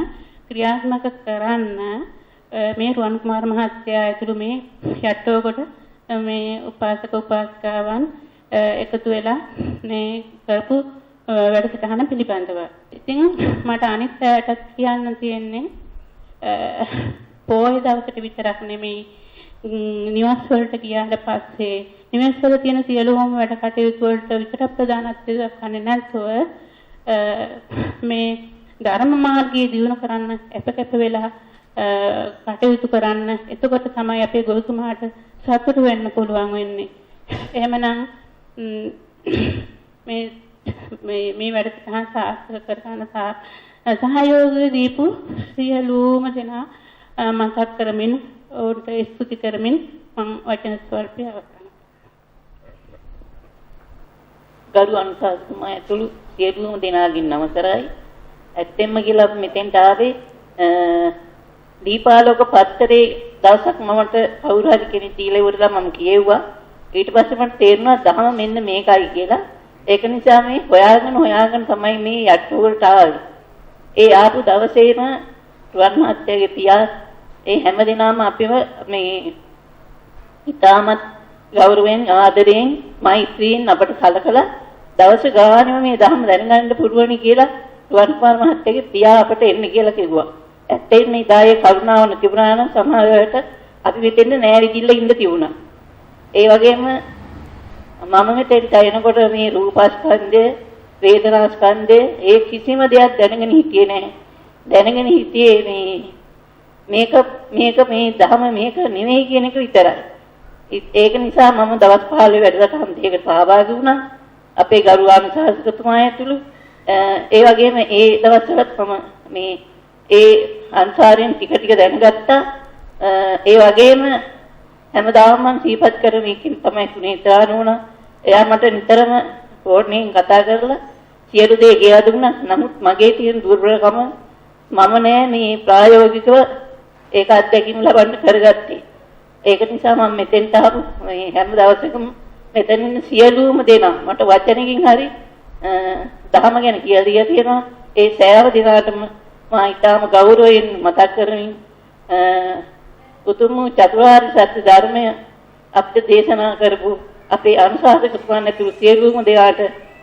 ක්‍රියාත්මක කරන්න මේ රුවන් කුමාර මහත්තයා ඇතුළු මේ යට්ටෝකට මේ උපාසක උපාසිකාවන් එකතු වෙලා මේ කරපු වැඩසටහන පිළිබඳව. ඉතින් මට අනිත් පැයටත් කියන්න තියෙන්නේ පොයේ දවසට විතරක් නෙමෙයි නිවාස වලට ගියාට පස්සේ නිවාස වල තියෙන සියලුම වැඩ කටයුතු වලට විතර ප්‍රධානත්වය දක්වන්නේ නැතුව මේ ධර්ම මාර්ගයේ දියුණු කරන්න අපකප වෙලා කටයුතු කරන්න. එතකොට තමයි අපේ ගුරුතුමාට සතුටු වෙන්න පුළුවන් වෙන්නේ. එහෙමනම් මේ වැඩසටහන සාර්ථක කරගන්න සහයෝගය දීපු සියලුම දෙනා මතක් කරමින් ඔවුන්ට ස්තුති කරමින් මම වචන ස්වල්පය අවසන්. ගරු අනුශාසකතුමා ඇතුළු සියලුම දෙනාගෙන් නමස්කාරයි. ඇත්තෙන්ම කියලා මෙතෙන්ට ආවේ දීපාලෝක පත්තරේ දවසක් මමට කවුරු හරි කෙනෙක් දීලා ඉවරලා මම කියෙව්වා. ඊට පස්සේ මට තේරුණා දහම මෙන්න මේකයි කියලා. ඒක නිසා මේ හොයාගෙන තමයි මේ යට්ටුවලට ආවේ. ඒ ආපු දවසේම රුවන් මහත්තයාගේ පියා ඒ හැමදෙනාම අපිව මේ ඉතාමත් ගෞරවයෙන් ආදරයෙන් මෛත්‍රියෙන් අපට සලකලා දවස් ගානෙම මේ ධර්ම දැනගන්න පුළුවනි කියලා රුවන් කුමාර මහත්තයාගේ පියා අපට එන්න කියලා කිව්වා. ඇත්තටම ඉදායේ කරුණාව තිබුණා නම් සමහර වෙලට අපි මෙතෙන්ද නෑ විදිල්ල ඉන්න තිබුණා. ඒ වගේම මම මෙතෙන්ට එනකොට මේ රූපස්කන්ධය, වේදනාස්කන්ධය ඒ කිසිම දෙයක් දැනගෙන හිටියේ නෑ. දැනගෙන හිටියේ මේක මේ ධර්ම මේක නෙවෙයි කියන එක විතරයි. ඒක නිසා මම දවස් 15 වැඩසටහන් දෙකකට සහභාගී වුණා. අපේ ගරු අනුශාසකතුමා ඇතුළු ඒ වගේම ඒ දවස්වලත් මම මේ ඒ අන්සාරයෙන් ටික ටික දැනගත්තා. ඒ වගේම හැමදාම මම සිහිපත් කරමින් තමයි සුනීතාන වුණා. එයා මට නිතරම ෆෝන්ෙන් කතා කරලා සියලු දේ කියලා දුන්නා. නමුත් මගේ තියෙන දුර්වලකම මම නෑ මේ ප්‍රායෝගිකව ඒක අත්දැකීම් ලබන්න කරගත්තේ. ඒක නිසා මම මෙතෙන්ට ආපු මේ හැම දවසකම මෙතන ඉන්න සියලුම දෙනා මට වචනකින් හරි ධර්ම ගැන කියලා දීලා තියෙනවා. ඒ සෑම දිනකටම මා ඊටාම ගෞරවයෙන් මතක් කරමින් උතුම් චතුරාර්ය සත්‍ය ධර්මය අපිට දේශනා කරපු අපේ අනුශාසකතුමන් ඇතුළු සියලුම දෙනාට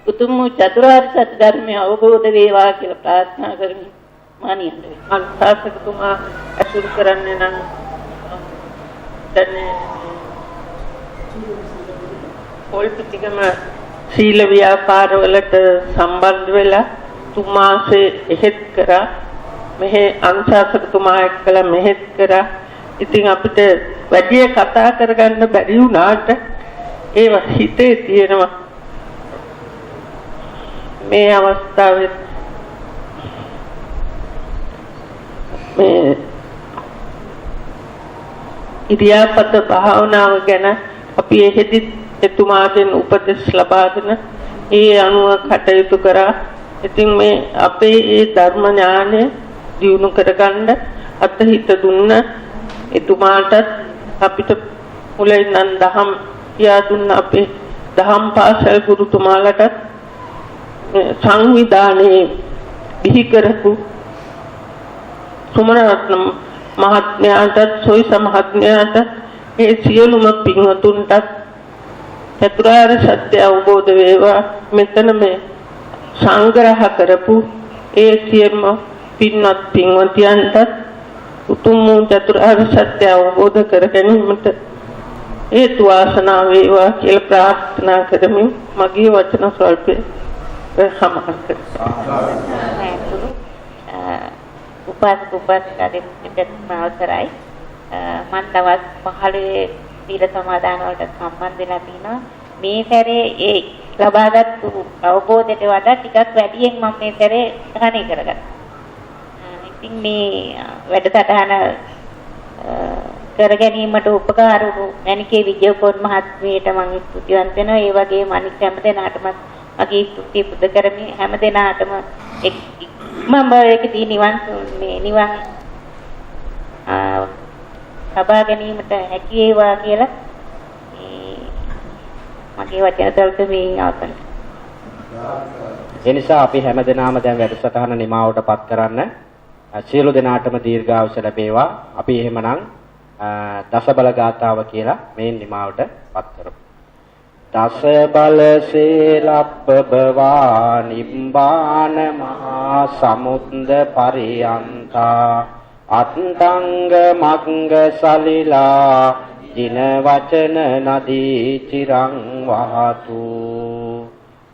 උතුම් චතුරාර්ය සත්‍ය ධර්මය අවබෝධ වේවා කියලා ප්‍රාර්ථනා කරමින් මා නියම වෙනවා. අනුශාසකතුමා අසුරු කරන්නේ නම් දැන් පොල්පිටිගම සීල ව්‍යාපාරවලට සම්බන්ධ වෙලා 3 මාසේ එහෙත් කරා. මෙහි අනුශාසකතුමා එක්කලා මෙහෙත් කරා. ඉතින් අපිට වැඩි කතා කරගන්න බැරි වුණාට ඒව හිතේ තියෙනවා. මේ අවස්ථාවේ මේ ඉරියාපත භාවනාව ගැන අපි එහෙදි එතුමාගෙන් උපදෙස් ලබාගෙන ඒ අනුව කටයුතු කරා. ඉතින් මේ අපේ ඒ ධර්ම ඥානය දියුණු කරගන්න අත්හිත දුන්න එතුමාටත් අපිට මුලින්ම දහම් කියා දුන්න අපේ දහම් පාසල් ගුරුතුමාලටත් සංවිධානයේ බිහි කරපු සුමනරත්න මහත්මයාටත් සොයිස මහත්මයාට ඒ සියලුම පින්වතුන්ටත් චතුරාර්ය සත්‍ය අවබෝධ වේවා. මෙතන මේ සංග්‍රහ කරපු ඒ සියලුම පින්වත් පින්වතියන්ටත් උතුම් චතුරාර්ය සත්‍ය අවබෝධ කර ගැනීමට හේතු වාසනා වේවා කියලා ප්‍රාර්ථනා කරමින් මගේ වචන ස්වල්පය සමාප්ත කරනවා. උපාසක උපාසිකාවෙන් අවසරයි. මම දවස් 15 සීල සමාදාන වලට සම්බන්ධ වෙලා තිනවා. මේ සැරේ ඒ ලබාගත් අවබෝධයට වඩා ටිකක් වැඩියෙන් මම මේ සැරේ ග්‍රහණය කරගත්තා. ඉතින් මේ වැඩසටහන කර ගැනීමට උපකාර වූ මණිකේ විජයපොන් මහත්මියට මම ස්තුතිවන්ත වෙනවා. ඒ වගේම අනිත් හැම දෙනාටම මගේ ස්තුතිය පුද කරමි. හැම දෙනාටම මම ඒකදී නිවන් ලබා ගැනීමට හැකි වේවා කියලා මගේ වචන තලත මේ අවසන්. ඒ නිසා අපි හැමදෙනාම දැන් වැඩසටහන නිමාවටපත් කරන්න සියලු දෙනාටම දීර්ඝායුෂ ලැබේවා. අපි එහෙමනම් දසබල ගාථාව කියලා මේ නිමාවටපත් කරමු. දස බල සේලබ්බවා නිබ්බාන මහා සමුද්ද පරියන්තා අත්තංග මග්ග සලිලා දින වචන නදී චිරං වහතු.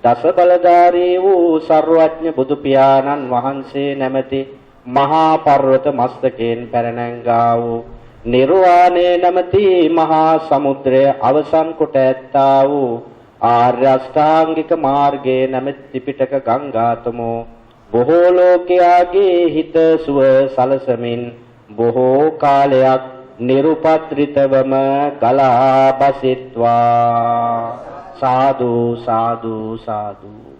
දස බලධාරී වූ සර්වඥ බුදු පියාණන් වහන්සේ නැමැති මහා පර්වත මස්තකයෙන් පැනනංගා වූ නිර්වාණය නැමැති මහා සමුද්‍රය අවසන් කොට ඇත්තා වූ ආර්ය අෂ්ටාංගික මාර්ගයේ නැමැති ත්‍රිපිටක ගංගාතමෝ බොහෝ ලෝකයාගේ හිත සුව සලසමින් බොහෝ කාලයක් නිරුපද්‍රිතවම ගලා බසිත්වා. සාදු සාදු සාදු.